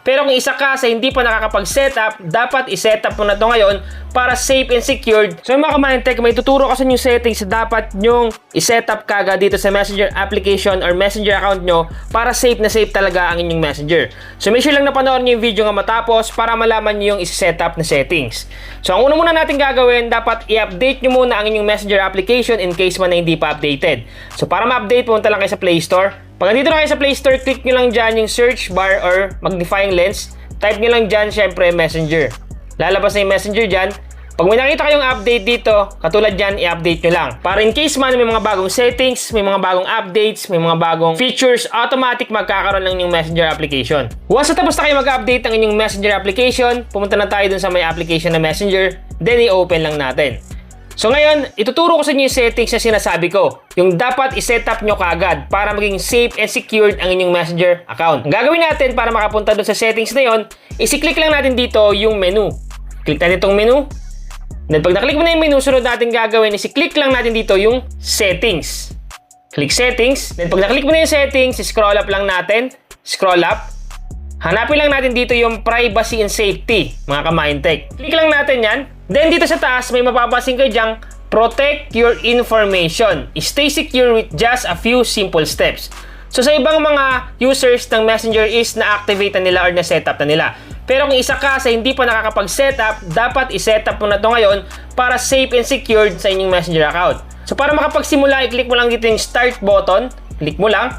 Pero kung isa ka sa hindi pa nakakapag-setup, dapat i-setup mo na to ngayon para safe and secured. So mga ka-Mindtech, may tuturo ko sa inyo settings na dapat nyong i-setup kagad dito sa Messenger application or Messenger account nyo para safe na safe talaga ang inyong Messenger. So make sure lang na panoorin nyo yung video nga matapos para malaman nyo yung i-setup na settings. So ang una muna natin gagawin, dapat i-update nyo muna ang inyong Messenger application in case man na hindi pa updated. So para ma-update, pumunta lang kayo sa Play Store. Pag nandito na kayo sa Play Store, click nyo lang dyan yung search bar or magnifying lens. Type nyo lang dyan, syempre, Messenger. Lalabas na yung Messenger dyan. Pag may nakita kayong update dito, katulad dyan, i-update nyo lang. Para in case man may mga bagong settings, may mga bagong updates, may mga bagong features, automatic magkakaroon lang yung Messenger application. Once na tapos na kayo mag-update ng inyong Messenger application, pumunta na tayo dun sa may application na Messenger, then i-open lang natin. So ngayon, ituturo ko sa inyo yung settings na sinasabi ko. Yung dapat i-setup nyo kaagad para maging safe and secured ang inyong Messenger account. Ang gagawin natin para makapunta dun sa settings na yon, isi-click lang natin dito yung menu. Click natin itong menu. Then pag naklik mo na yung menu, sunod natin gagawin, isi-click lang natin dito yung settings. Click settings. Then pag naklik mo na yung settings, scroll up lang natin. Scroll up. Hanapin lang natin dito yung privacy and safety, mga ka-Mindtech. Click lang natin yan. Then dito sa taas, may mapapansin kayo dyang protect your information. Stay secure with just a few simple steps. So sa ibang mga users ng Messenger is na-activate na nila or na-setup na nila. Pero kung isa ka sa hindi pa nakakapag-setup, dapat i-setup mo na to ngayon para safe and secured sa inyong Messenger account. So para makapagsimula, i-click mo lang dito yung start button. Click mo lang.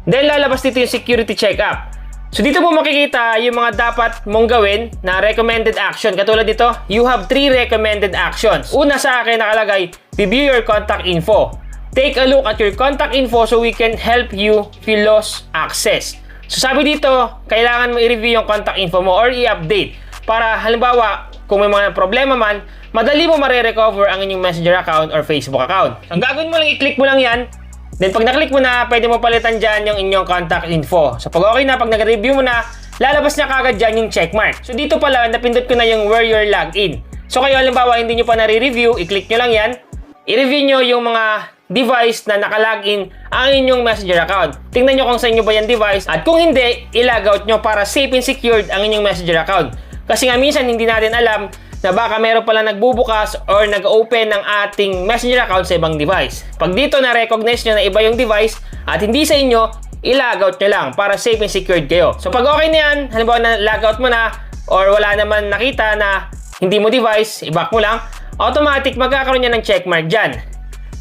Then lalabas dito yung security checkup. So dito mo makikita yung mga dapat mong gawin na recommended action. Katulad dito, you have 3 recommended actions. Una sa akin nakalagay, review your contact info. Take a look at your contact info so we can help you if you lost access. So sabi dito, kailangan mo i-review yung contact info mo or i-update. Para halimbawa, kung may mga problema man, madali mo mare-recover ang inyong Messenger account or Facebook account. Ang gagawin mo lang, i-click mo lang yan. Then pag naklik mo na, pwede mo palitan dyan yung inyong contact info. So pag okay na, pag nag-review mo na, lalabas na kagad dyan yung checkmark. So dito pala, napindot ko na yung where you're logged in. So kayo halimbawa, hindi nyo pa nare-review, i-click nyo lang yan. I-review nyo yung mga device na nakalagin ang inyong Messenger account. Tingnan nyo kung sa inyo ba yung device. At kung hindi, i-logout nyo para safe and secured ang inyong Messenger account. Kasi nga minsan hindi natin alam na baka meron pala nagbubukas or nag-open ng ating Messenger account sa ibang device. Pag dito na-recognize nyo na iba yung device at hindi sa inyo, i-logout nyo lang para safe and secured kayo. So pag okay na yan, halimbawa na logout mo na or wala naman nakita na hindi mo device, i-back mo lang, automatic magkakaroon niya ng checkmark dyan.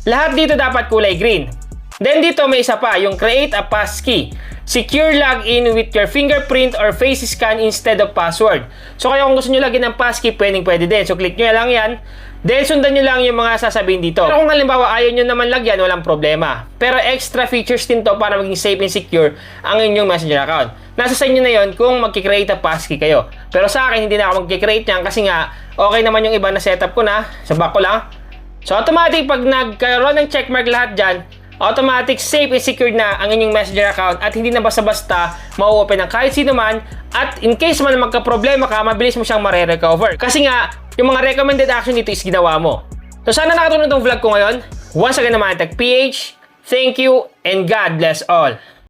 Lahat dito dapat kulay green. Then dito may isa pa, yung create a passkey. Secure login with your fingerprint or face scan instead of password. So kaya kung gusto nyo lagyan ng passkey, pwede din. So click nyo lang yan. Then sundan nyo lang yung mga sasabihin dito. Pero kung halimbawa ayaw nyo naman lagyan, walang problema. Pero extra features din to para maging safe and secure ang inyong Messenger account. Nasa sa inyo na yon kung magkikreate a passkey kayo. Pero sa akin, hindi na ako magkikreate yan kasi nga okay naman yung iba na setup ko na. Sa back ko lang. So automatic pag nagkaroon ng checkmark lahat dyan, automatic safe and secured na ang inyong Messenger account at hindi na basta-basta ma-open ng kahit sino man at in case man magka-problema ka, mabilis mo siyang mare-recover. Kasi nga, yung mga recommended action dito is ginawa mo. So sana nakatulong itong vlog ko ngayon. Once again naman, Tech PH, thank you and God bless all.